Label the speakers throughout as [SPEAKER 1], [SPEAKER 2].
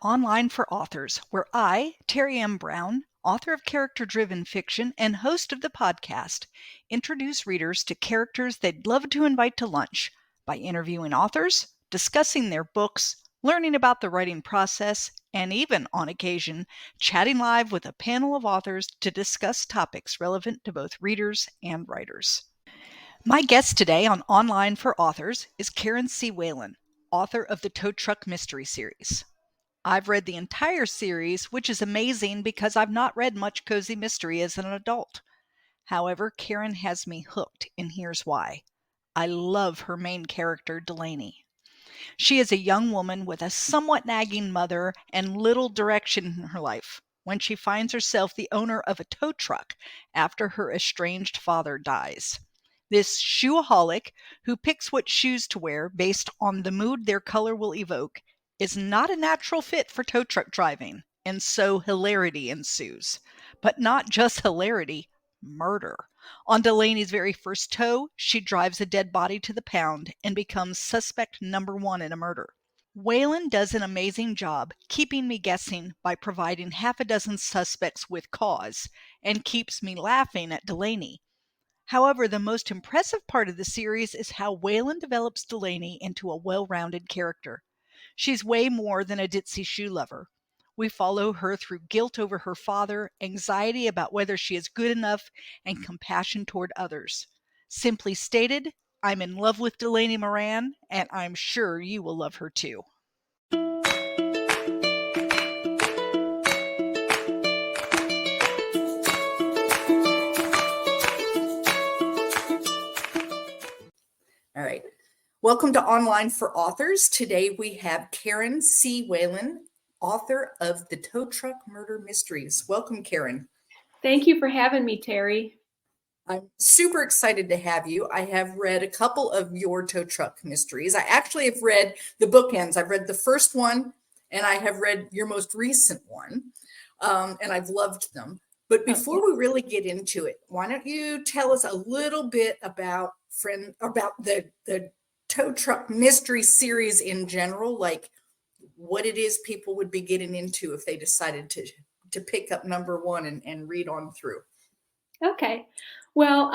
[SPEAKER 1] Online for Authors, where I, Terry M. Brown, author of character-driven fiction and host of the podcast, introduce readers to characters they'd love to invite to lunch by interviewing authors, discussing their books, learning about the writing process, and even, on occasion, chatting live with a panel of authors to discuss topics relevant to both readers and writers. My guest today on Online for Authors is Karen C Whalen, author of the Tow Truck Mystery Series. I've read the entire series, which is amazing because I've not read much cozy mystery as an adult. However, Karen has me hooked, and here's why. I love her main character, Delaney. She is a young woman with a somewhat nagging mother and little direction in her life when she finds herself the owner of a tow truck after her estranged father dies. This shoe-a-hol-ic, who picks what shoes to wear based on the mood their color will evoke, is not a natural fit for tow truck driving, and so hilarity ensues. But not just hilarity, murder. On Delaney's very first tow, she drives a dead body to the pound and becomes suspect number one in a murder. Whalen does an amazing job keeping me guessing by providing half a dozen suspects with cause, and keeps me laughing at Delaney. However, the most impressive part of the series is how Whalen develops Delaney into a well-rounded character. She's way more than a ditzy shoe lover. We follow her through guilt over her father, anxiety about whether she is good enough, and compassion toward others. Simply stated, I'm in love with Delaney Moran, and I'm sure you will love her too. All right. Welcome to Online for Authors. Today we have Karen C Whalen, author of the Tow Truck Murder Mysteries. Welcome, Karen.
[SPEAKER 2] Thank you for having me, Terry.
[SPEAKER 1] I'm super excited to have you. I have read a couple of your tow truck mysteries. I actually have read the bookends. I've read the first one, and I have read your most recent one, and I've loved them. But before we really get into it, why don't you tell us a little bit about the tow truck mystery series in general, like what it is people would be getting into if they decided to pick up number one and read on through.
[SPEAKER 2] Okay. Well,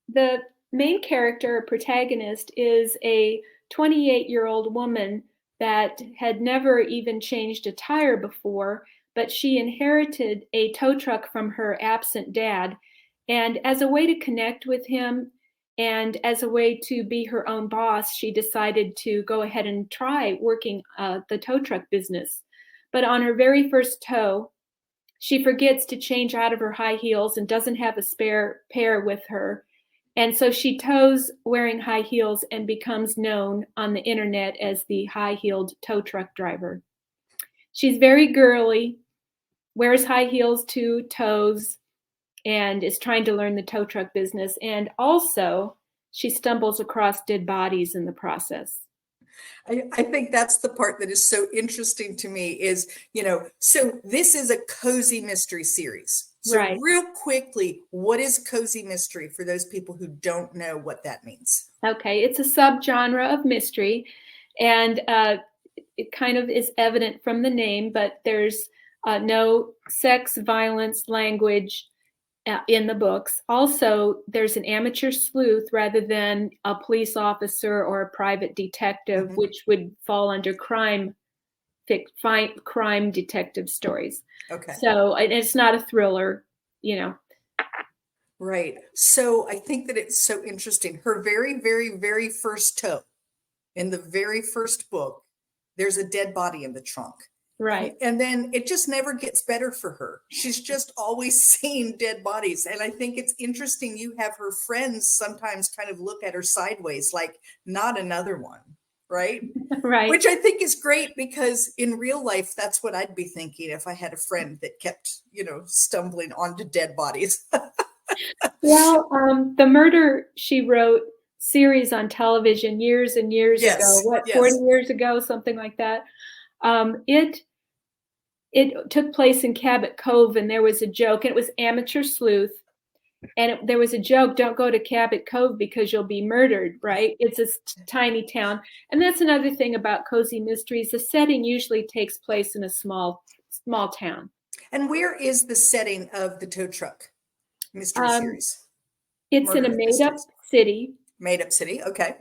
[SPEAKER 2] the main character, protagonist, is a 28-year-old woman that had never even changed a tire before, but she inherited a tow truck from her absent dad. And as a way to connect with him and as a way to be her own boss, she decided to go ahead and try working the tow truck business. But on her very first tow, she forgets to change out of her high heels and doesn't have a spare pair with her. And so she tows wearing high heels and becomes known on the internet as the high-heeled tow truck driver. She's very girly, wears high heels to tows, and is trying to learn the tow truck business. And also, she stumbles across dead bodies in the process.
[SPEAKER 1] I think that's the part that is so interesting to me is, so this is a cozy mystery series. So
[SPEAKER 2] Right.
[SPEAKER 1] Real quickly, what is cozy mystery for those people who don't know what that means?
[SPEAKER 2] Okay, it's a subgenre of mystery, and it kind of is evident from the name, but there's no sex, violence, language in the books. Also, there's an amateur sleuth rather than a police officer or a private detective, which would fall under crime detective stories.
[SPEAKER 1] Okay.
[SPEAKER 2] So it's not a thriller,
[SPEAKER 1] Right. So I think that it's so interesting. Her very, very, very first tow in the very first book, there's a dead body in the trunk.
[SPEAKER 2] Right.
[SPEAKER 1] And then it just never gets better for her. She's just always seeing dead bodies. And I think it's interesting. You have her friends sometimes kind of look at her sideways, like not another one. Right.
[SPEAKER 2] Right.
[SPEAKER 1] Which I think is great because in real life, that's what I'd be thinking if I had a friend that kept, stumbling onto dead bodies.
[SPEAKER 2] Well, the Murder, She Wrote series on television years and years ago, 40 years ago, something like that. It took place in Cabot Cove, and there was a joke, and it was amateur sleuth. And there was a joke, don't go to Cabot Cove because you'll be murdered, right? It's a tiny town. And that's another thing about cozy mysteries. The setting usually takes place in a small town.
[SPEAKER 1] And where is the setting of the tow truck mystery series?
[SPEAKER 2] It's in a made-up city.
[SPEAKER 1] Made-up city, okay.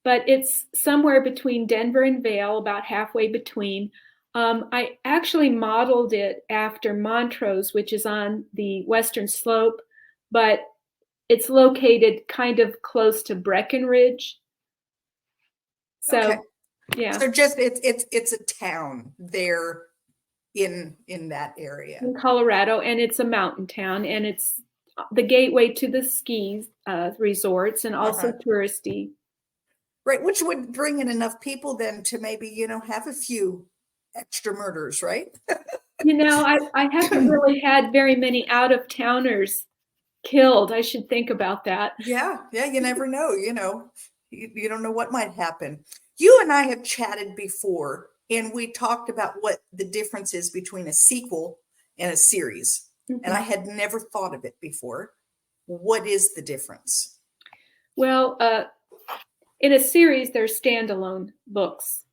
[SPEAKER 2] But it's somewhere between Denver and Vail, about halfway between. I actually modeled it after Montrose, which is on the western slope, but it's located kind of close to Breckenridge. So, okay. Yeah.
[SPEAKER 1] So just it's a town there in that area.
[SPEAKER 2] In Colorado, and it's a mountain town, and it's the gateway to the ski resorts and also touristy.
[SPEAKER 1] Right, which would bring in enough people then to maybe, have a few extra murders, right?
[SPEAKER 2] I haven't really had very many out-of-towners killed. I should think about that.
[SPEAKER 1] Yeah, you never know, you don't know what might happen. You and I have chatted before, and we talked about what the difference is between a sequel and a series. And I had never thought of it before. What is the difference?
[SPEAKER 2] Well, in a series, they're standalone books.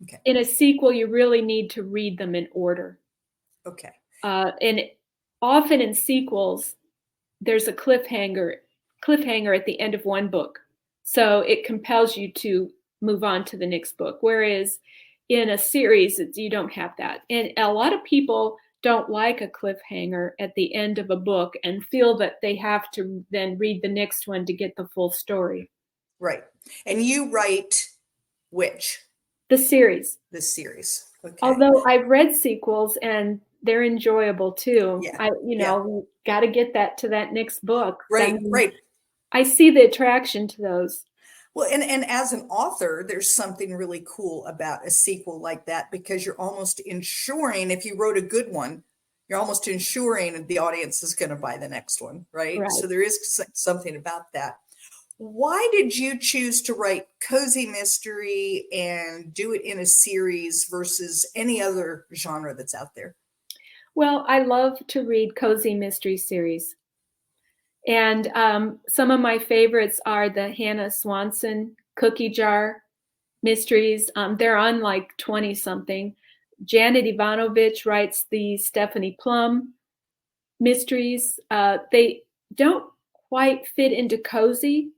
[SPEAKER 2] Okay. In a sequel, you really need to read them in order.
[SPEAKER 1] Okay.
[SPEAKER 2] And often in sequels, there's a cliffhanger at the end of one book. So it compels you to move on to the next book. Whereas in a series, you don't have that. And a lot of people don't like a cliffhanger at the end of a book and feel that they have to then read the next one to get the full story.
[SPEAKER 1] Right. And you write which?
[SPEAKER 2] The series.
[SPEAKER 1] The series. Okay.
[SPEAKER 2] Although I've read sequels and they're enjoyable too.
[SPEAKER 1] Yeah.
[SPEAKER 2] We got to get that to that next book.
[SPEAKER 1] Right. Right.
[SPEAKER 2] I see the attraction to those.
[SPEAKER 1] Well, and as an author, there's something really cool about a sequel like that, because you're almost ensuring, if you wrote a good one, you're almost ensuring the audience is going to buy the next one, right? So there is something about that. Why did you choose to write cozy mystery and do it in a series versus any other genre that's out there?
[SPEAKER 2] Well, I love to read cozy mystery series. And some of my favorites are the Hannah Swanson cookie jar mysteries. They're on like 20 something. Janet Ivanovich writes the Stephanie Plum mysteries. They don't quite fit into cozy,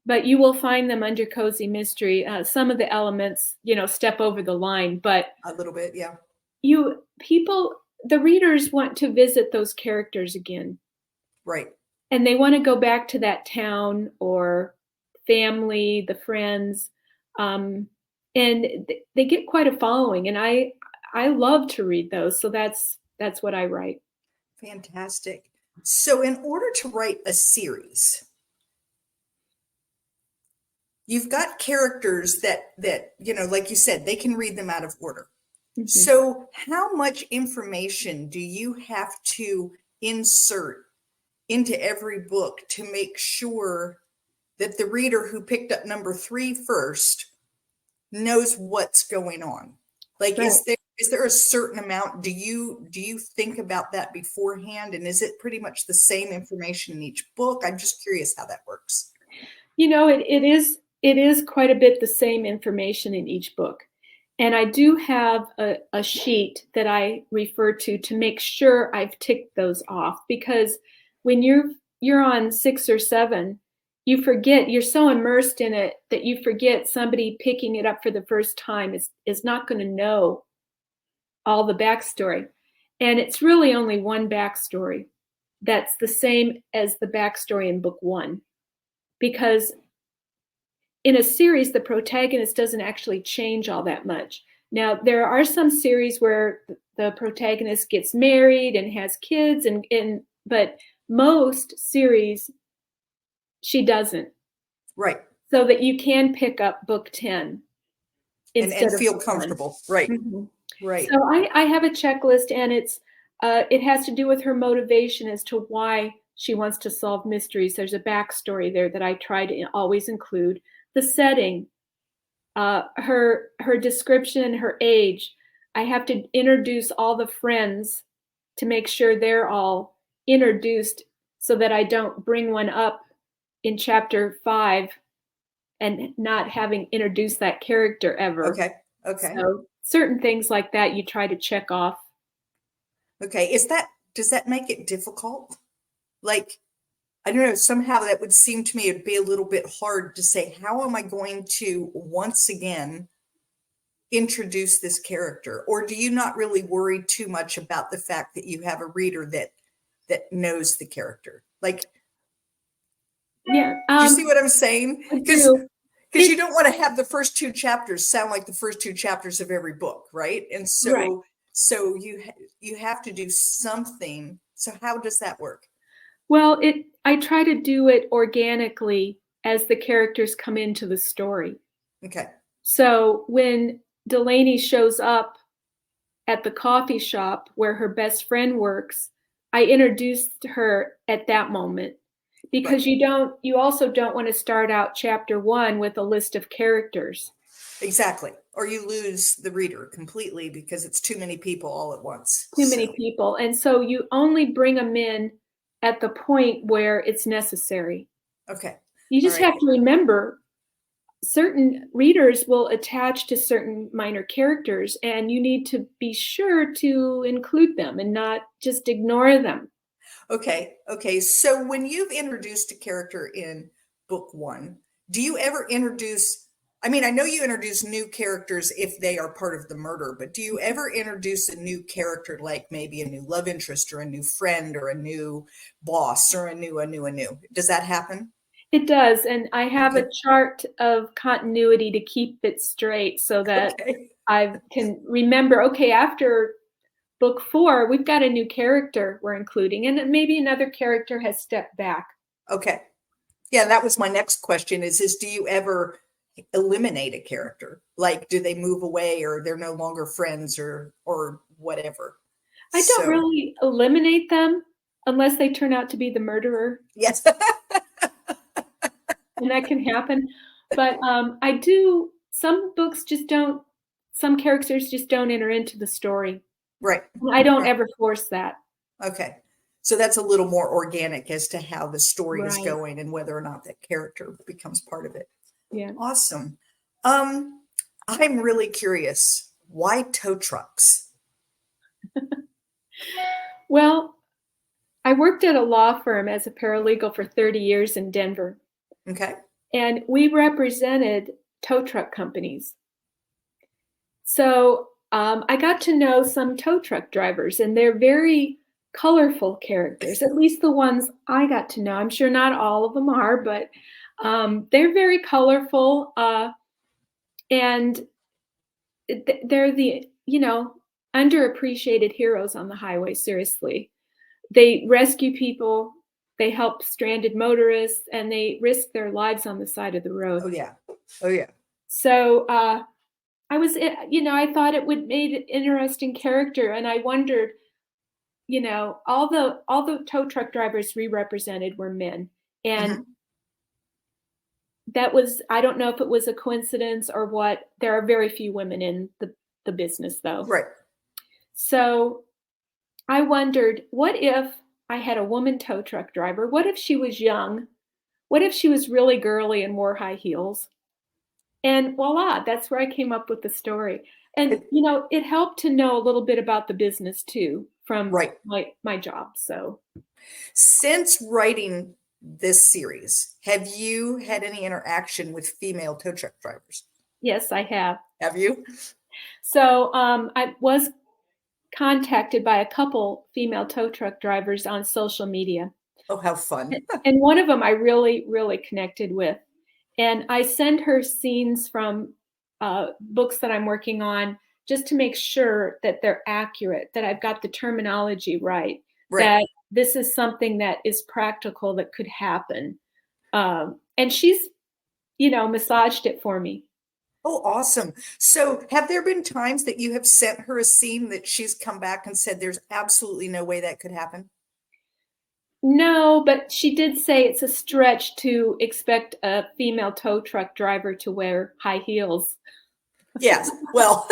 [SPEAKER 2] but you will find them under cozy mystery. Some of the elements, step over the line, but
[SPEAKER 1] a little bit, yeah.
[SPEAKER 2] The readers want to visit those characters again.
[SPEAKER 1] Right.
[SPEAKER 2] And they want to go back to that town or family, the friends, and they get quite a following. And I love to read those, so that's what I write.
[SPEAKER 1] Fantastic. So, in order to write a series, you've got characters that like you said, they can read them out of order. Mm-hmm. So, how much information do you have to insert into every book to make sure that the reader who picked up number 3 first knows what's going on? Like, right. Is there a certain amount? Do you think about that beforehand? And is it pretty much the same information in each book? I'm just curious how that works.
[SPEAKER 2] It is quite a bit the same information in each book. And I do have a sheet that I refer to make sure I've ticked those off, because when you're on 6 or 7, you forget, you're so immersed in it that you forget somebody picking it up for the first time is not going to know all the backstory. And it's really only one backstory that's the same as the backstory in book 1. Because in a series, the protagonist doesn't actually change all that much. Now, there are some series where the protagonist gets married and has kids, but most series, she doesn't.
[SPEAKER 1] Right.
[SPEAKER 2] So that you can pick up book 10
[SPEAKER 1] and feel comfortable. Right.
[SPEAKER 2] Mm-hmm.
[SPEAKER 1] Right.
[SPEAKER 2] So I have a checklist, and it has to do with her motivation as to why she wants to solve mysteries. There's a backstory there that I try to always include. The setting, her description, her age. I have to introduce all the friends to make sure they're all introduced so that I don't bring one up in chapter 5 and not having introduced that character ever.
[SPEAKER 3] Okay. Okay.
[SPEAKER 2] So certain things like that you try to check off.
[SPEAKER 3] Okay. Does that make it difficult? Like, I don't know, somehow that would seem to me it'd be a little bit hard to say, how am I going to once again introduce this character? Or do you not really worry too much about the fact that you have a reader that knows the character? Like,
[SPEAKER 2] Yeah.
[SPEAKER 3] do you see what I'm saying?
[SPEAKER 2] I
[SPEAKER 3] Because
[SPEAKER 2] do.
[SPEAKER 3] you don't want to have the first 2 chapters sound like the first 2 chapters of every book, right? And so
[SPEAKER 2] Right.
[SPEAKER 3] so you have to do something. So how does that work?
[SPEAKER 2] Well, I try to do it organically as the characters come into the story.
[SPEAKER 3] Okay.
[SPEAKER 2] So when Delaney shows up at the coffee shop where her best friend works, I introduced her at that moment, because
[SPEAKER 3] Right.
[SPEAKER 2] you also don't want to start out chapter 1 with a list of characters.
[SPEAKER 3] Exactly. Or you lose the reader completely because it's too many people all at once.
[SPEAKER 2] Too many people. And so you only bring them in at the point where it's necessary.
[SPEAKER 3] Okay.
[SPEAKER 2] You just
[SPEAKER 3] All right.
[SPEAKER 2] have to remember, certain readers will attach to certain minor characters, and you need to be sure to include them and not just ignore them.
[SPEAKER 3] Okay. Okay. So when you've introduced a character in book 1, do you ever introduce, I mean, I know you introduce new characters if they are part of the murder, but do you ever introduce a new character, like maybe a new love interest or a new friend or a new boss or a new? Does that happen?
[SPEAKER 2] It does. And I have
[SPEAKER 3] Okay.
[SPEAKER 2] a chart of continuity to keep it straight so that
[SPEAKER 3] Okay.
[SPEAKER 2] I can remember, okay, after book 4, we've got a new character we're including, and maybe another character has stepped back.
[SPEAKER 3] Okay. Yeah, that was my next question is do you ever eliminate a character? Like, do they move away or they're no longer friends or whatever?
[SPEAKER 2] I don't
[SPEAKER 3] So,
[SPEAKER 2] really eliminate them unless they turn out to be the murderer,
[SPEAKER 3] yes.
[SPEAKER 2] and that can happen. But I do, some books just don't, some characters just don't enter into the story.
[SPEAKER 3] Right.
[SPEAKER 2] I don't
[SPEAKER 3] Right.
[SPEAKER 2] ever force that.
[SPEAKER 3] Okay. So that's a little more organic as to how the story is
[SPEAKER 2] Right.
[SPEAKER 3] going and whether or not that character becomes part of it.
[SPEAKER 2] Yeah.
[SPEAKER 3] Awesome. I'm really curious. Why tow trucks?
[SPEAKER 2] Well, I worked at a law firm as a paralegal for 30 years in Denver,
[SPEAKER 3] Okay.
[SPEAKER 2] and we represented tow truck companies. So I got to know some tow truck drivers, and they're very colorful characters, at least the ones I got to know. I'm sure not all of them are, but they're very colorful, and they're the, underappreciated heroes on the highway, seriously. They rescue people, they help stranded motorists, and they risk their lives on the side of the road.
[SPEAKER 3] Oh, yeah. Oh, yeah.
[SPEAKER 2] So I thought it would make an interesting character, and I wondered, all the tow truck drivers we represented were men, and
[SPEAKER 3] Mhm.
[SPEAKER 2] that was, I don't know if it was a coincidence or what. There are very few women in the business, though.
[SPEAKER 3] Right.
[SPEAKER 2] So I wondered, what if I had a woman tow truck driver? What if she was young? What if she was really girly and wore high heels? And voila, that's where I came up with the story. And,
[SPEAKER 3] It-
[SPEAKER 2] it helped to know a little bit about the business too from
[SPEAKER 3] Right.
[SPEAKER 2] my job. So
[SPEAKER 3] Since writing this series, have you had any interaction with female tow truck drivers?
[SPEAKER 2] yes, I have.
[SPEAKER 3] Have you?
[SPEAKER 2] So I was contacted by a couple female tow truck drivers on social media.
[SPEAKER 3] Oh, how fun.
[SPEAKER 2] And one of them I really, really connected with. And I send her scenes from books that I'm working on just to make sure that they're accurate, that I've got the terminology right,
[SPEAKER 3] Right.
[SPEAKER 2] that this is something that is practical that could happen. And she's, massaged it for me.
[SPEAKER 3] Oh, awesome. So have there been times that you have sent her a scene that she's come back and said, there's absolutely no way that could happen?
[SPEAKER 2] No, but she did say it's a stretch to expect a female tow truck driver to wear high heels.
[SPEAKER 3] Yes. Well,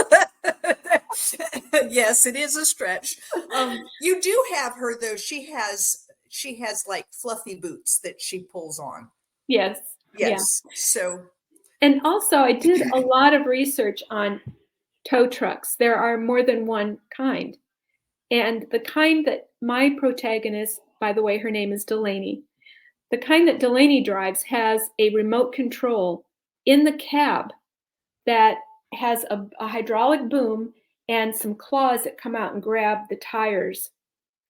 [SPEAKER 3] yes, it is a stretch. You do have her, though. She has she has like fluffy boots that she pulls on.
[SPEAKER 2] Yes.
[SPEAKER 3] Yes. Yeah. So.
[SPEAKER 2] And also I did a lot of research on tow trucks. There are more than one kind. And the kind that my protagonist, by the way, her name is Delaney, the kind that Delaney drives has a remote control in the cab that has a hydraulic boom and some claws that come out and grab the tires.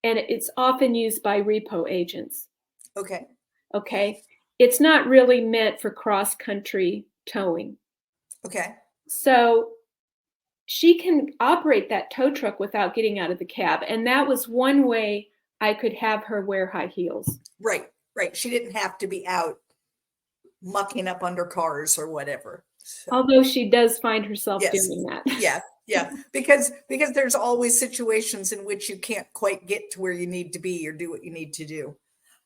[SPEAKER 2] And it's often used by repo agents.
[SPEAKER 3] Okay.
[SPEAKER 2] Okay. It's not really meant for cross-country towing.
[SPEAKER 3] Okay.
[SPEAKER 2] So she can operate that tow truck without getting out of the cab. And that was one way I could have her wear high heels.
[SPEAKER 3] Right. She didn't have to be out mucking up under cars or whatever. So.
[SPEAKER 2] Although she does find herself doing that.
[SPEAKER 3] Yeah. Because there's always situations in which you can't quite get to where you need to be or do what you need to do.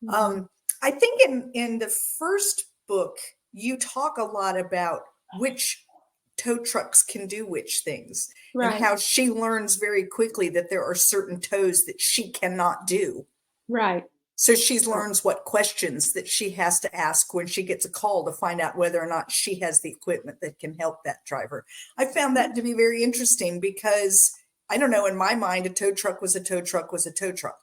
[SPEAKER 3] Mm-hmm. I think in the first book, you talk a lot about which tow trucks can do which things, right, and how she learns very quickly that there are certain tows that she cannot do.
[SPEAKER 2] Right.
[SPEAKER 3] So she learns what questions that she has to ask when she gets a call to find out whether or not she has the equipment that can help that driver. I found that to be very interesting because, I don't know, in my mind, a tow truck was a tow truck was a tow truck.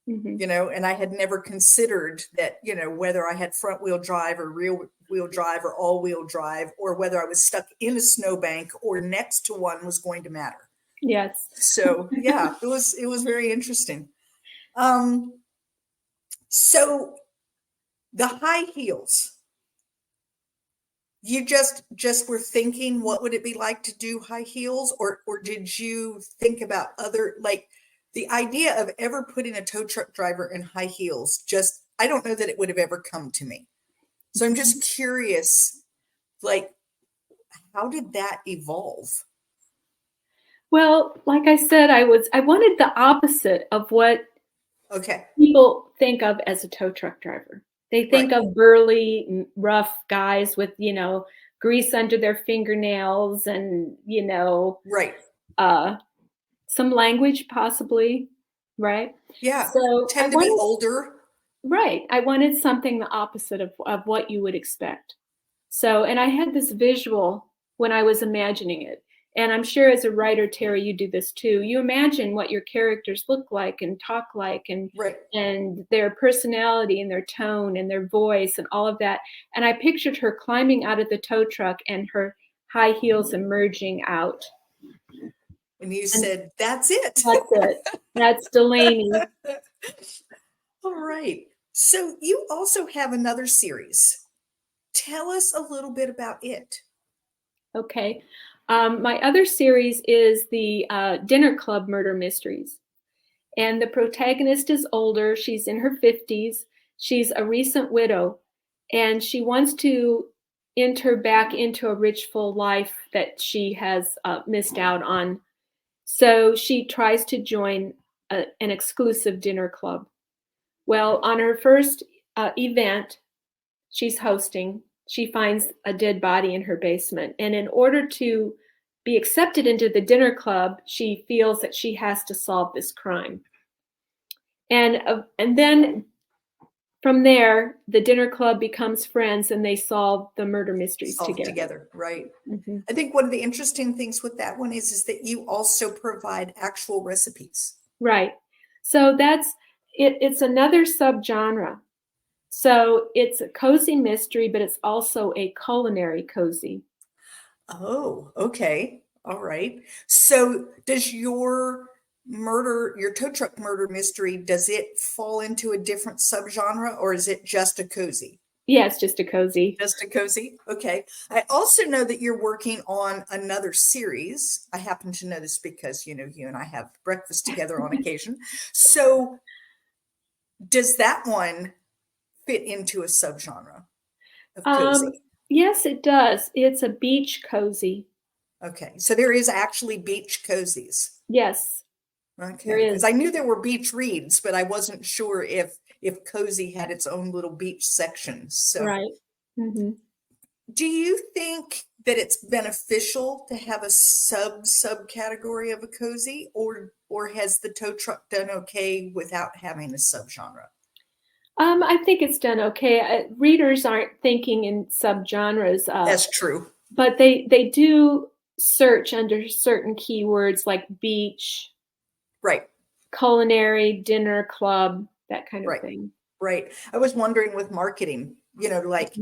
[SPEAKER 3] Mm-hmm. You know, and I had never considered that, you know, whether I had front wheel drive or rear wheel drive or all wheel drive, or whether I was stuck in a snowbank or next to one was going to matter.
[SPEAKER 2] Yes.
[SPEAKER 3] So yeah, it was very interesting. So the high heels, you just were thinking, what would it be like to do high heels? Or did you think about other, like the idea of ever putting a tow truck driver in high heels, just, I don't know that it would have ever come to me. So I'm just curious, like, how did that evolve?
[SPEAKER 2] Well, like I said, I wanted the opposite of what people think of as a tow truck driver. They think of burly, rough guys with, you know, grease under their fingernails and, you know, some language possibly, right?
[SPEAKER 3] Yeah.
[SPEAKER 2] So
[SPEAKER 3] tend to be older.
[SPEAKER 2] Right. I wanted something the opposite of what you would expect. So, and I had this visual when I was imagining it. And I'm sure as a writer, Terry, you do this too. You imagine what your characters look like and talk like and their personality and their tone and their voice and all of that. And I pictured her climbing out of the tow truck and her high heels emerging out.
[SPEAKER 3] And you said, that's it.
[SPEAKER 2] That's it. That's Delaney.
[SPEAKER 3] All right. So you also have another series. Tell us a little bit about it.
[SPEAKER 2] Okay. My other series is the Dinner Club Murder Mysteries. And the protagonist is older. She's in her 50s. She's a recent widow. And she wants to enter back into a rich, full life that she has missed out on. So she tries to join an exclusive dinner club. Well, on her first event she's hosting, she finds a dead body in her basement. And in order to be accepted into the dinner club, she feels that she has to solve this crime. And then from there, the dinner club becomes friends and they solve the murder mysteries together.
[SPEAKER 3] Right. Mm-hmm. I think one of the interesting things with that one is that you also provide actual recipes.
[SPEAKER 2] Right. So that's it. It's another subgenre. So it's a cozy mystery, but it's also a culinary cozy.
[SPEAKER 3] Oh, okay. All right. So does your tow truck murder mystery, does it fall into a different subgenre or is it just a cozy?
[SPEAKER 2] Yeah, it's just a cozy.
[SPEAKER 3] Just a cozy. Okay. I also know that you're working on another series. I happen to know this because, you know, you and I have breakfast together on occasion. So does that one fit into a subgenre of cozy?
[SPEAKER 2] Yes, it does. It's a beach cozy.
[SPEAKER 3] Okay. So there is actually beach cozies.
[SPEAKER 2] Yes.
[SPEAKER 3] Okay. Because I knew there were beach reads, but I wasn't sure if cozy had its own little beach section. So
[SPEAKER 2] right. Mm-hmm.
[SPEAKER 3] Do you think that it's beneficial to have a subcategory of a cozy, or has the tow truck done okay without having a subgenre?
[SPEAKER 2] I think it's done okay. Readers aren't thinking in subgenres,
[SPEAKER 3] That's true.
[SPEAKER 2] but they do search under certain keywords like beach,
[SPEAKER 3] Right.
[SPEAKER 2] culinary, dinner club, that kind of
[SPEAKER 3] Right.
[SPEAKER 2] thing.
[SPEAKER 3] Right. I was wondering with marketing, like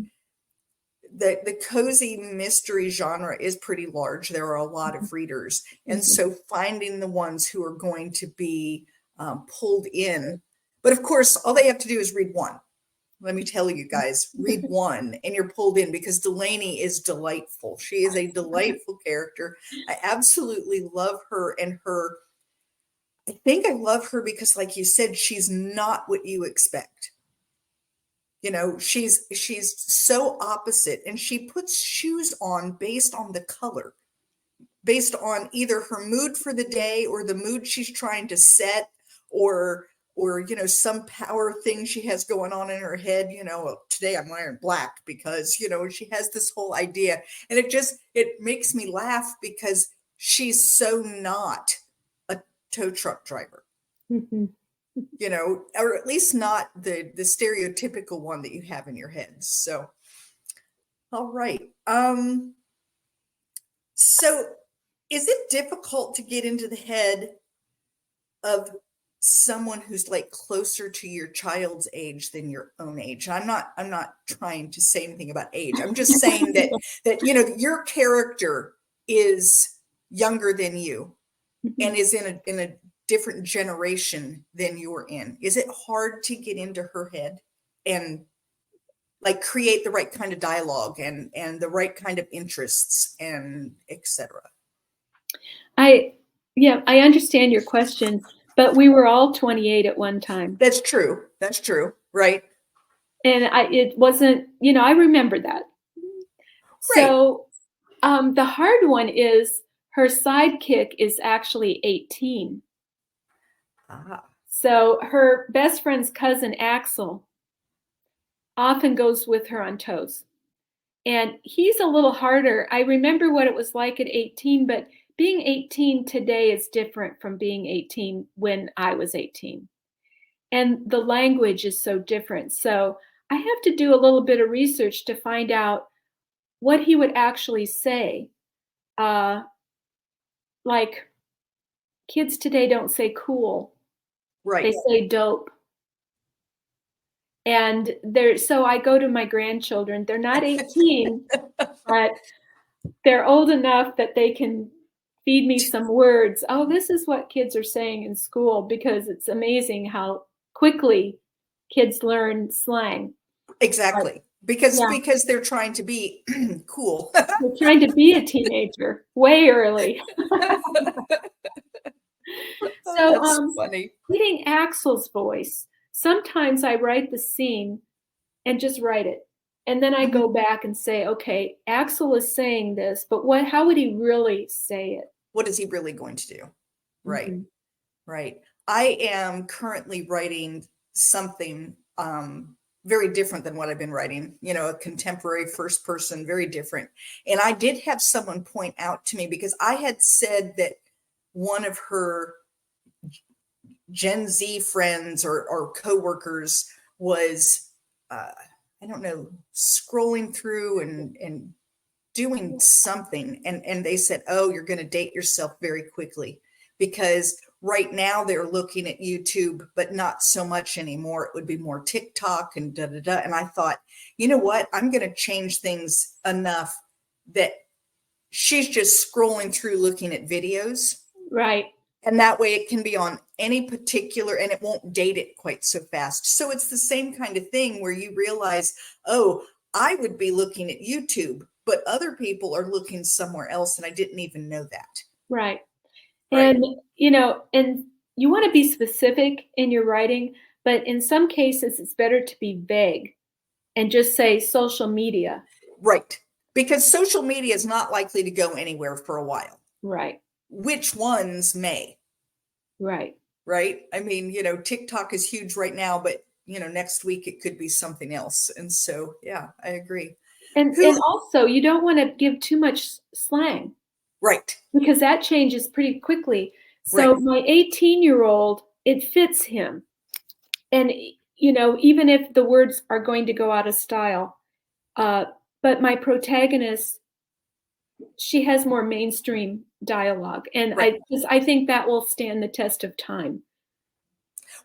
[SPEAKER 3] the cozy mystery genre is pretty large. There are a lot of readers. And so finding the ones who are going to be pulled in. But of course, all they have to do is read one. Let me tell you guys, read one and you're pulled in, because Delaney is delightful. She is a delightful character. I absolutely love her, and I think I love her because, like you said, she's not what you expect. She's so opposite, and she puts shoes on based on the color, based on either her mood for the day or the mood she's trying to set, or some power thing she has going on in her head. Today I'm wearing black because she has this whole idea, and it makes me laugh because she's so not a tow truck driver. Or at least not the stereotypical one that you have in your head. So, all right. So is it difficult to get into the head of someone who's like closer to your child's age than your own age? I'm not trying to say anything about age. I'm just saying that your character is younger than you and is in a different generation than you're in. Is it hard to get into her head and like create the right kind of dialogue and the right kind of interests and etc.?
[SPEAKER 2] I understand your question, but we were all 28 at one time.
[SPEAKER 3] That's true. Right.
[SPEAKER 2] And it wasn't, I remember that.
[SPEAKER 3] Right.
[SPEAKER 2] So the hard one is her sidekick is actually 18. So her best friend's cousin, Axel, often goes with her on tows. And he's a little harder. I remember what it was like at 18, but being 18 today is different from being 18 when I was 18. And the language is so different. So I have to do a little bit of research to find out what he would actually say. Like, kids today don't say cool.
[SPEAKER 3] Right.
[SPEAKER 2] They say dope. And so I go to my grandchildren. They're not 18, but they're old enough that they can feed me some words. Oh, this is what kids are saying in school, because it's amazing how quickly kids learn slang.
[SPEAKER 3] Exactly. Because they're trying to be cool.
[SPEAKER 2] They're trying to be a teenager way early. So
[SPEAKER 3] that's funny.
[SPEAKER 2] Reading Axel's voice, sometimes I write the scene and just write it. And then I go back and say, okay, Axel is saying this, but how would he really say it?
[SPEAKER 3] What is he really going to do? Right. Right. I am currently writing something very different than what I've been writing, a contemporary first person, very different. And I did have someone point out to me, because I had said that one of her Gen Z friends or coworkers was, I don't know, scrolling through and doing something. And they said, oh, you're going to date yourself very quickly, because right now they're looking at YouTube, but not so much anymore. It would be more TikTok and da-da-da. And I thought, you know what? I'm going to change things enough that she's just scrolling through looking at videos.
[SPEAKER 2] Right.
[SPEAKER 3] And that way it can be on any particular, and it won't date it quite so fast. So it's the same kind of thing where you realize, oh, I would be looking at YouTube, but other people are looking somewhere else, and I didn't even know that.
[SPEAKER 2] Right. And, and you want to be specific in your writing, but in some cases it's better to be vague and just say social media.
[SPEAKER 3] Right. Because social media is not likely to go anywhere for a while.
[SPEAKER 2] Right.
[SPEAKER 3] Which ones may?
[SPEAKER 2] Right.
[SPEAKER 3] Right. I mean, TikTok is huge right now, but next week it could be something else. And so, yeah, I agree.
[SPEAKER 2] And also, you don't want to give too much slang.
[SPEAKER 3] Right.
[SPEAKER 2] Because that changes pretty quickly. So my 18-year-old, it fits him. And, even if the words are going to go out of style, but my protagonist, she has more mainstream dialogue. And I think that will stand the test of time.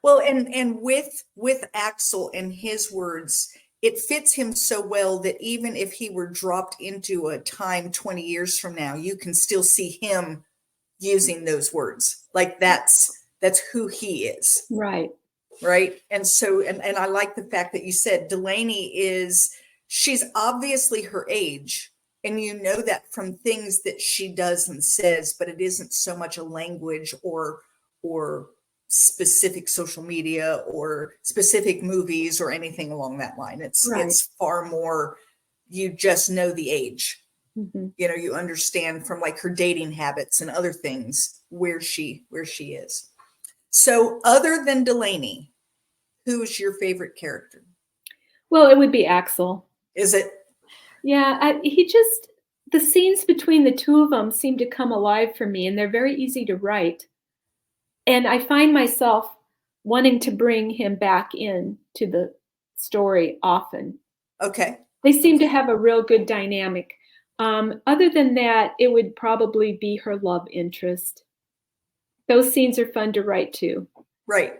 [SPEAKER 3] Well, and with Axel and his words, it fits him so well that even if he were dropped into a time 20 years from now, you can still see him using those words. Like that's who he is.
[SPEAKER 2] Right.
[SPEAKER 3] Right. And so, and I like the fact that you said Delaney she's obviously her age, and you know that from things that she does and says, but it isn't so much a language or specific social media or specific movies or anything along that line. It's far more, you just know the age. Mm-hmm. You understand from like her dating habits and other things where she is. So other than Delaney, who is your favorite character?
[SPEAKER 2] Well, it would be Axel.
[SPEAKER 3] Is it?
[SPEAKER 2] Yeah, the scenes between the two of them seem to come alive for me, and they're very easy to write. And I find myself wanting to bring him back in to the story often.
[SPEAKER 3] Okay.
[SPEAKER 2] They seem to have a real good dynamic. Other than that, it would probably be her love interest. Those scenes are fun to write too.
[SPEAKER 3] Right.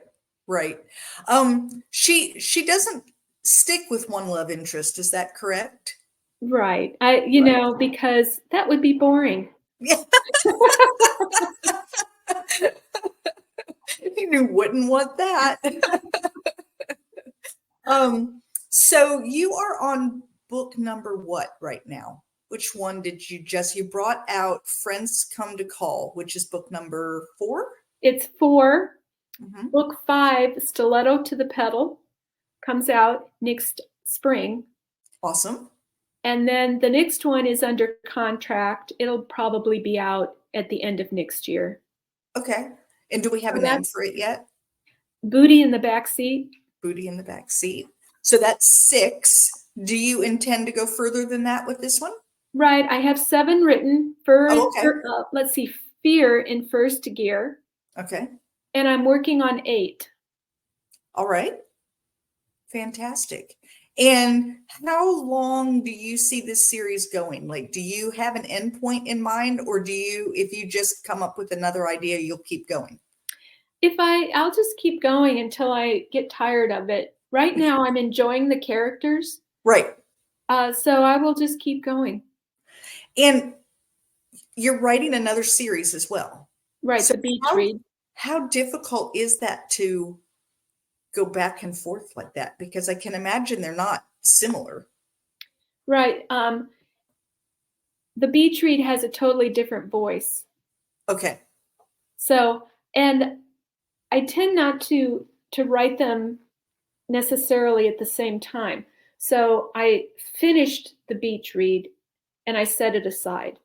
[SPEAKER 3] She doesn't stick with one love interest. Is that correct?
[SPEAKER 2] Right. Because that would be boring.
[SPEAKER 3] Yeah. You wouldn't want that. So you are on book number what right now? Which one did you brought out Friends Come to Call, which is book number 4?
[SPEAKER 2] It's 4.
[SPEAKER 3] Mm-hmm.
[SPEAKER 2] Book 5, Stiletto to the Pedal, comes out next spring.
[SPEAKER 3] Awesome.
[SPEAKER 2] And then the next one is under contract. It'll probably be out at the end of next year.
[SPEAKER 3] Okay. And do we have a name for it yet?
[SPEAKER 2] Booty in the Backseat.
[SPEAKER 3] Booty in the Backseat. So that's 6. Do you intend to go further than that with this one?
[SPEAKER 2] Right. I have 7 written. Let's see. Fear in First Gear.
[SPEAKER 3] Okay.
[SPEAKER 2] And I'm working on 8.
[SPEAKER 3] All right. Fantastic. And how long do you see this series going? Like, do you have an endpoint in mind, or if you just come up with another idea, you'll keep going?
[SPEAKER 2] I'll just keep going until I get tired of it. Right now, I'm enjoying the characters.
[SPEAKER 3] Right.
[SPEAKER 2] So I will just keep going.
[SPEAKER 3] And you're writing another series as well.
[SPEAKER 2] Right. So the beach read.
[SPEAKER 3] How difficult is that to go back and forth like that? Because I can imagine they're not similar.
[SPEAKER 2] Right. The beach read has a totally different voice.
[SPEAKER 3] Okay.
[SPEAKER 2] So, and I tend not to write them necessarily at the same time. So I finished the beach read and I set it aside.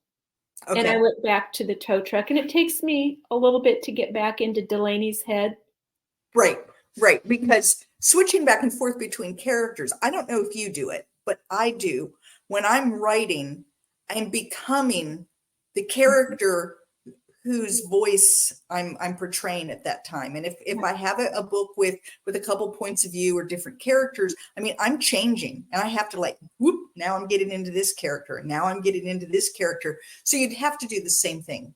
[SPEAKER 2] Okay. And I went back to the tow truck, and it takes me a little bit to get back into Delaney's head.
[SPEAKER 3] Right. Because switching back and forth between characters, I don't know if you do it, but I do. When I'm writing, I'm becoming the character whose voice I'm portraying at that time. And if I have a book with a couple points of view or different characters, I mean, I'm changing, and I have to now I'm getting into this character, and now I'm getting into this character. So you'd have to do the same thing.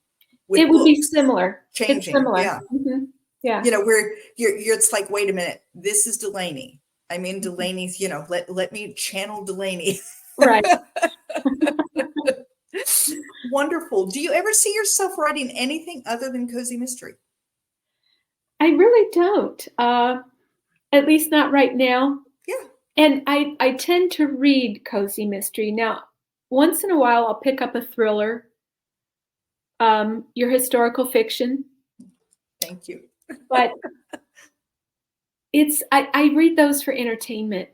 [SPEAKER 2] It would be similar.
[SPEAKER 3] Changing.
[SPEAKER 2] It's similar.
[SPEAKER 3] Yeah.
[SPEAKER 2] Mm-hmm. Yeah.
[SPEAKER 3] Where it's like, wait a minute, this is Delaney. I'm in Delaney's, let me channel Delaney.
[SPEAKER 2] Right.
[SPEAKER 3] Wonderful. Do you ever see yourself writing anything other than cozy mystery?
[SPEAKER 2] I really don't. At least not right now.
[SPEAKER 3] Yeah.
[SPEAKER 2] And I tend to read cozy mystery. Now, once in a while, I'll pick up a thriller, your historical fiction.
[SPEAKER 3] Thank you.
[SPEAKER 2] But I read those for entertainment,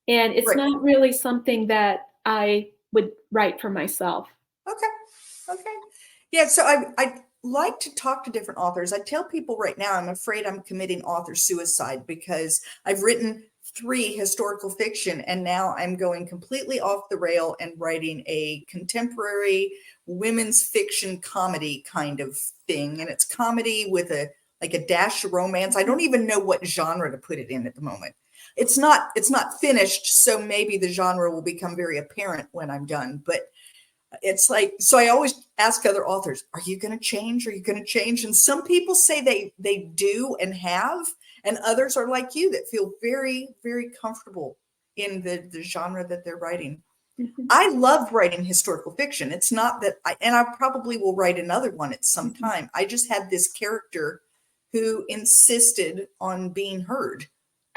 [SPEAKER 2] and it's not really something that I would write for myself.
[SPEAKER 3] Okay. Yeah, so I like to talk to different authors. I tell people right now, I'm afraid I'm committing author suicide because I've written 3 historical fiction, and now I'm going completely off the rail and writing a contemporary women's fiction comedy kind of thing. And it's comedy with a dash of romance. I don't even know what genre to put it in at the moment. It's not finished, so maybe the genre will become very apparent when I'm done. But it's like, so I always ask other authors, are you going to change? Are you going to change? And some people say they do and have, and others are like you that feel very, very comfortable in the genre that they're writing.
[SPEAKER 2] Mm-hmm.
[SPEAKER 3] I love writing historical fiction. It's not that and I probably will write another one at some time. I just had this character who insisted on being heard.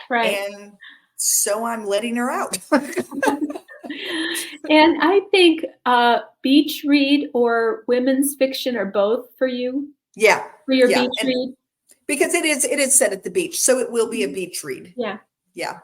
[SPEAKER 2] Right.
[SPEAKER 3] And so I'm letting her out.
[SPEAKER 2] And I think beach read or women's fiction are both for you.
[SPEAKER 3] Yeah.
[SPEAKER 2] For your beach read.
[SPEAKER 3] Because it is set at the beach, so it will be a beach read.
[SPEAKER 2] Yeah.
[SPEAKER 3] Yeah.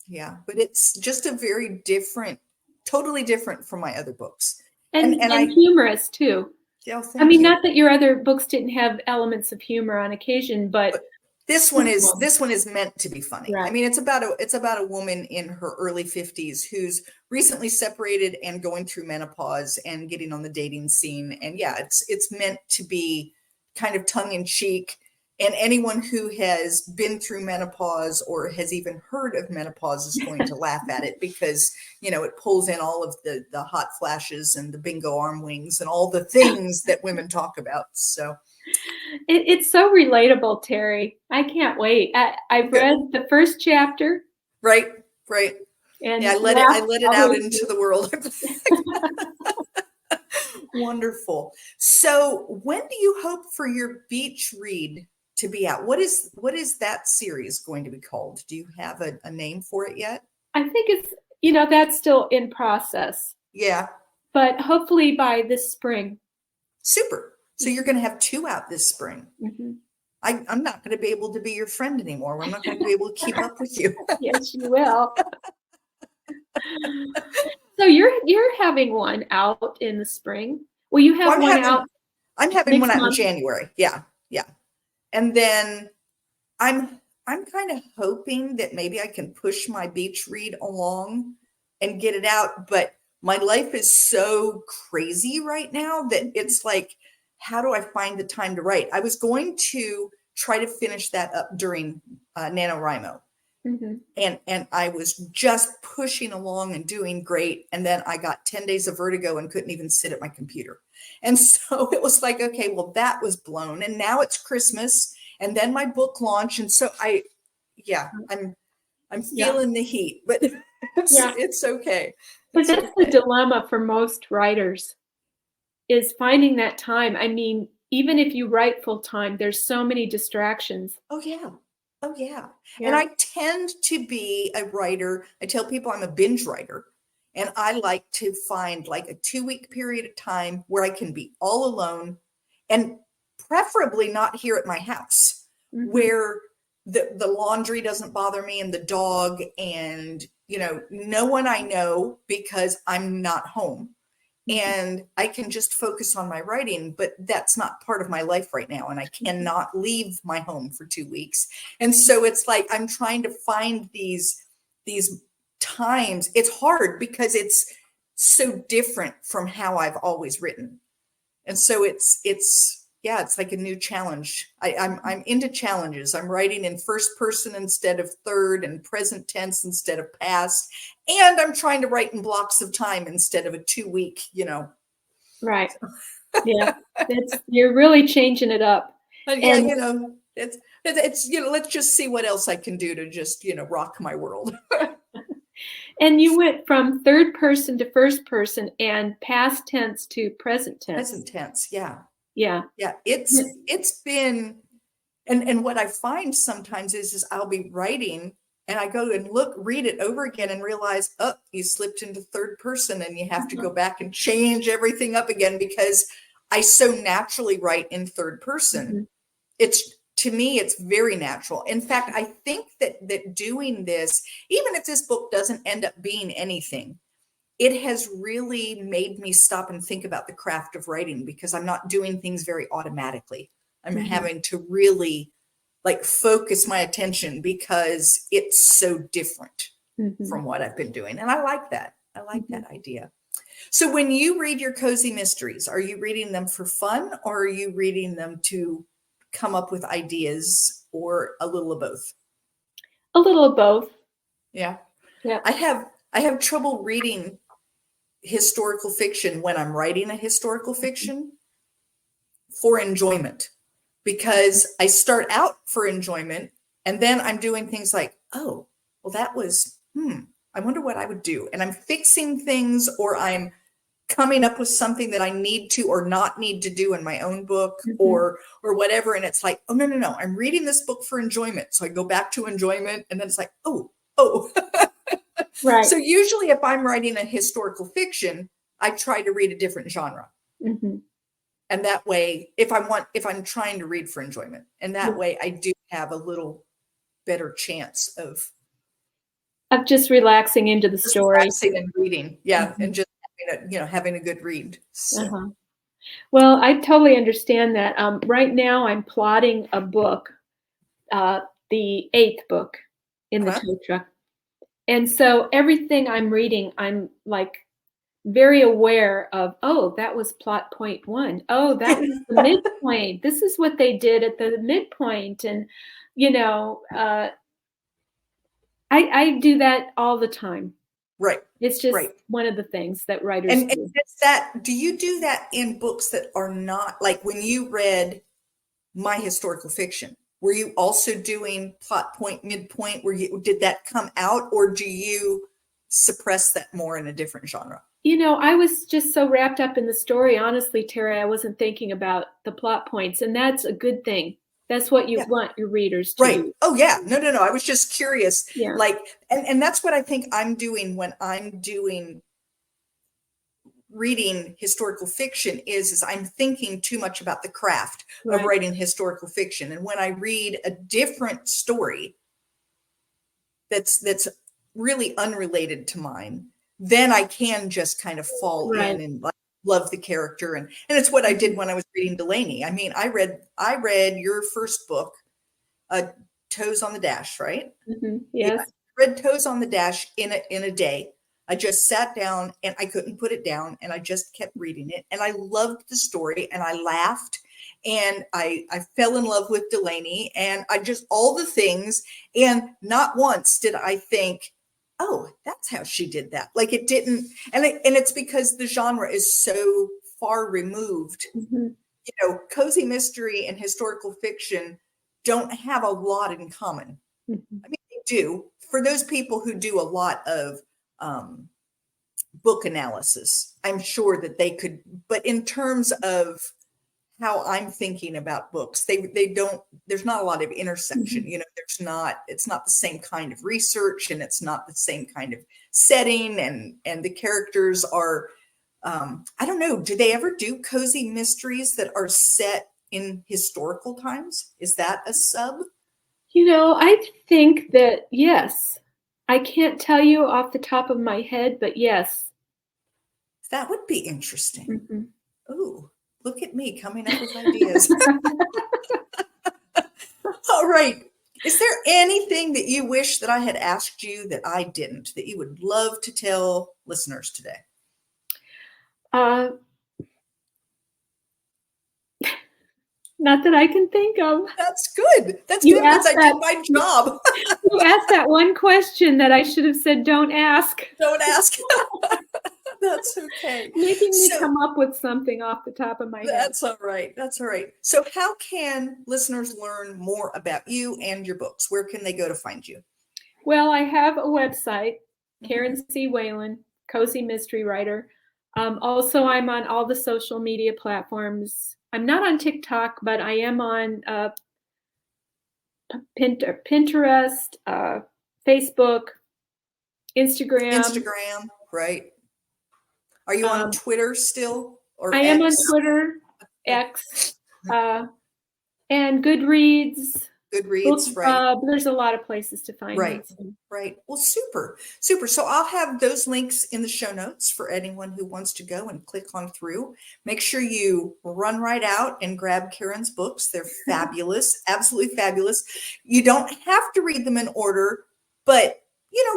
[SPEAKER 3] Yeah. But it's just a very different, totally different from my other books.
[SPEAKER 2] And humorous too.
[SPEAKER 3] Yeah,
[SPEAKER 2] I mean, not that your other books didn't have elements of humor on occasion, but
[SPEAKER 3] this one is meant to be funny.
[SPEAKER 2] Right.
[SPEAKER 3] I mean, it's about a woman in her early 50s who's recently separated and going through menopause and getting on the dating scene. And yeah, it's meant to be kind of tongue in cheek. And anyone who has been through menopause or has even heard of menopause is going to laugh at it because, you know, it pulls in all of the hot flashes and the bingo arm wings and all the things that women talk about. So
[SPEAKER 2] it's so relatable, Terry. I can't wait. I've read the first chapter.
[SPEAKER 3] Right.
[SPEAKER 2] And
[SPEAKER 3] yeah, I let it out into the world. Wonderful. So when do you hope for your beach read to be out? What is that series going to be called? Do you have a name for it yet?
[SPEAKER 2] I think it's, that's still in process.
[SPEAKER 3] Yeah.
[SPEAKER 2] But hopefully by this spring.
[SPEAKER 3] Super. So you're going to have 2 out this spring.
[SPEAKER 2] Mm-hmm.
[SPEAKER 3] I'm not going to be able to be your friend anymore. I'm not going to be able to keep up with you.
[SPEAKER 2] Yes, you will. So you're having one out in the spring. Will you have out?
[SPEAKER 3] I'm having one out in January. Yeah. And then I'm kind of hoping that maybe I can push my beach read along and get it out. But my life is so crazy right now that it's like, how do I find the time to write? I was going to try to finish that up during NaNoWriMo.
[SPEAKER 2] Mm-hmm.
[SPEAKER 3] And I was just pushing along and doing great. And then I got 10 days of vertigo and couldn't even sit at my computer. And so it was like, okay, well, that was blown. And now it's Christmas and then my book launch. And so I'm feeling the heat, but it's okay.
[SPEAKER 2] But that's the dilemma for most writers, is finding that time. I mean, even if you write full time, there's so many distractions.
[SPEAKER 3] Oh, yeah. And I tend to be a writer. I tell people I'm a binge writer, and I like to find like a 2-week period of time where I can be all alone, and preferably not here at my house, mm-hmm. where the laundry doesn't bother me and the dog and, no one I know because I'm not home. And I can just focus on my writing, but that's not part of my life right now. And I cannot leave my home for 2 weeks. And so it's like, I'm trying to find these times. It's hard because it's so different from how I've always written. And so it's like a new challenge. I'm into challenges. I'm writing in first person instead of third, and present tense instead of past. And I'm trying to write in blocks of time instead of a 2-week,
[SPEAKER 2] Right. Yeah. You're really changing it up.
[SPEAKER 3] Yeah, it's let's just see what else I can do to just, rock my world.
[SPEAKER 2] And you went from third person to first person and past tense to present tense.
[SPEAKER 3] Present tense, yeah.
[SPEAKER 2] Yeah.
[SPEAKER 3] It's been, and what I find sometimes is I'll be writing and I go and read it over again and realize, oh, you slipped into third person and you have to go back and change everything up again because I so naturally write in third person. Mm-hmm. To me, it's very natural. In fact, I think that doing this, even if this book doesn't end up being anything, it has really made me stop and think about the craft of writing because I'm not doing things very automatically. I'm mm-hmm. having to really like focus my attention because it's so different from what I've been doing. And I like that. I like that idea. So when you read your cozy mysteries, are you reading them for fun, or are you reading them to come up with ideas, or a little of both?
[SPEAKER 2] A little of both.
[SPEAKER 3] Yeah.
[SPEAKER 2] Yeah.
[SPEAKER 3] I have trouble reading historical fiction when I'm writing a historical fiction for enjoyment, because I start out for enjoyment and then I'm doing things like, oh, well, that was, I wonder what I would do. And I'm fixing things, or I'm coming up with something that I need to or not need to do in my own book, or whatever. And it's like, oh, no, I'm reading this book for enjoyment. So I go back to enjoyment, and then it's like, oh.
[SPEAKER 2] Right.
[SPEAKER 3] So usually if I'm writing a historical fiction, I try to read a different genre. And that way, if I'm trying to read for enjoyment, and that way I do have a little better chance of
[SPEAKER 2] just relaxing into the story.
[SPEAKER 3] Relaxing and reading. Yeah. And just having a good read. So.
[SPEAKER 2] Well, I totally understand that. Right now I'm plotting a book, the 8th book in the tow truck. And so everything I'm reading, I'm like very aware of, oh, that was plot point 1. Oh, that was the midpoint. This is what they did at the midpoint. And, I do that all the time.
[SPEAKER 3] Right.
[SPEAKER 2] It's just one of the things that writers
[SPEAKER 3] do.
[SPEAKER 2] And
[SPEAKER 3] do you do that in books that are not, like when you read my historical fiction, were you also doing plot point, midpoint? Did that come out, or do you suppress that more in a different genre?
[SPEAKER 2] I was just so wrapped up in the story. Honestly, Terry, I wasn't thinking about the plot points, and that's a good thing. That's what you want your readers to do.
[SPEAKER 3] Oh, yeah. No. I was just curious.
[SPEAKER 2] Yeah.
[SPEAKER 3] Like, and that's what I think I'm doing when I'm doing reading historical fiction is I'm thinking too much about the craft of writing historical fiction. And when I read a different story that's really unrelated to mine, then I can just kind of fall in and like love the character. And it's what I did when I was reading Delaney. I mean, I read your first book, Toes on the Dash, right?
[SPEAKER 2] Yes.
[SPEAKER 3] I read Toes on the Dash in a day. I just sat down and I couldn't put it down, and I just kept reading it. And I loved the story, and I laughed, and I fell in love with Delaney, and I just, all the things. And not once did I think, oh, that's how she did that. Like, it didn't. And it's because the genre is so far removed. Cozy mystery and historical fiction don't have a lot in common. I mean, they do. For those people who do a lot of book analysis, I'm sure that they could, but in terms of how I'm thinking about books, they don't, there's not a lot of intersection. It's not the same kind of research, and it's not the same kind of setting, and the characters are, I don't know, do they ever do cozy mysteries that are set in historical times? Is that a sub?
[SPEAKER 2] I think that, yes. I can't tell you off the top of my head, but yes.
[SPEAKER 3] That would be interesting. Ooh, look at me coming up with ideas. All right. Is there anything that you wish that I had asked you that I didn't, that you would love to tell listeners today?
[SPEAKER 2] Not that I can think of.
[SPEAKER 3] That's good. That's good, because I did my job.
[SPEAKER 2] You asked that one question that I should have said, don't ask.
[SPEAKER 3] Don't ask. That's okay.
[SPEAKER 2] Making me come up with something off the top of my head.
[SPEAKER 3] That's all right. That's all right. So how can listeners learn more about you and your books? Where can they go to find you?
[SPEAKER 2] Well, I have a website, Karen C Whalen, Cozy Mystery Writer. Also, I'm on all the social media platforms. I'm not on TikTok, but I am on Pinterest, Facebook,
[SPEAKER 3] Instagram, right? Are you on Twitter still? Or
[SPEAKER 2] I am on Twitter, X, and Goodreads.
[SPEAKER 3] Goodreads, right?
[SPEAKER 2] There's a lot of places to find
[SPEAKER 3] Right.
[SPEAKER 2] it. So.
[SPEAKER 3] Right. Well, super, super. So I'll have those links in the show notes for anyone who wants to go and click on through. Make sure you run right out and grab Karen's books. They're fabulous, absolutely fabulous. You don't have to read them in order, but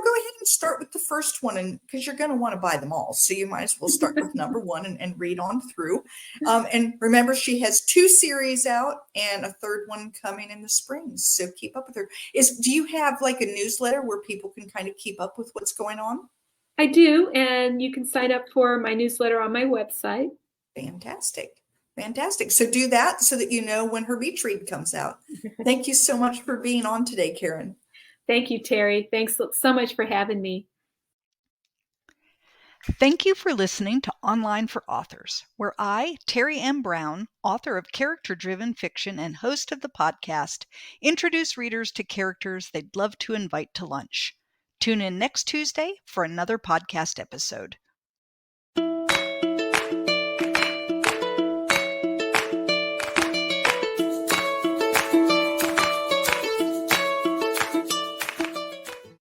[SPEAKER 3] go ahead and start with the first one, and because you're going to want to buy them all. So you might as well start with number one and read on through. And remember, she has 2 series out and a 3rd one coming in the spring. So keep up with her. Do you have like a newsletter where people can kind of keep up with what's going on?
[SPEAKER 2] I do, and you can sign up for my newsletter on my website.
[SPEAKER 3] Fantastic. Fantastic. So do that so that you know when her beach read comes out. Thank you so much for being on today, Karen.
[SPEAKER 2] Thank you, Terry. Thanks so much for having me.
[SPEAKER 1] Thank you for listening to Online for Authors, where I, Terry M. Brown, author of character-driven fiction and host of the podcast, introduce readers to characters they'd love to invite to lunch. Tune in next Tuesday for another podcast episode.